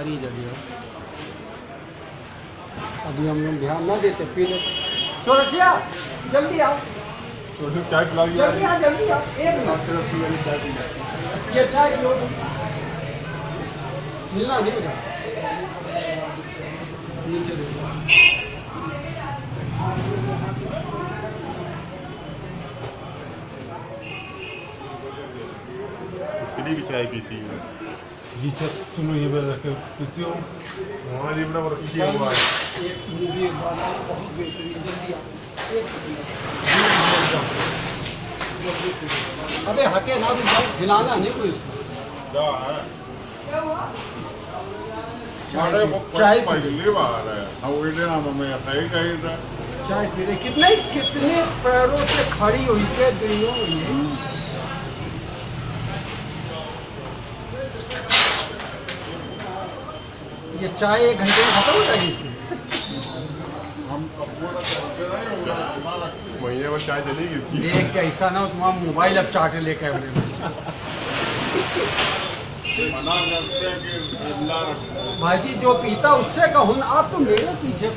सारी जगह। अभी हम लोग ध्यान ना देते, पी लेते। चौरसिया जल्दी आओ, तो चाय पिला जल्दी आओ, जल्दी आओ, एक मिनट। चाय पी ये चाय पियो, मिलना नहीं बेटा, नीचे देखो। कितनी की चाय पीती है जी तुम ये बता के पीती हो वहाँ जी बड़ा किया हुआ है एक मूवी एक बार आई, बहुत बेहतरीन, जल्दी आओ, एक मिनट। अबे हटे ना, भी जाओ, हिलाना नहीं कोई इसको। क्या है चाय चाय पी- चाय पी- पहले बार है हम उल्टे नाम में है कहीं था चाय पी रहे, कितने कितने पैरों से खड़ी हुई के दिनों ये। ये चाय 1 घंटे में खत्म हो जाएगी इसकी। हम महीने में चाय चलेगी इसकी देख के ऐसा ना हो तुम्हारा मोबाइल अब चार्ट लेके आए बड़े। मना करते हैं कि अल्लाह रखो भाई जी जो पीता उससे कहो ना, आप तो मेरे पीछे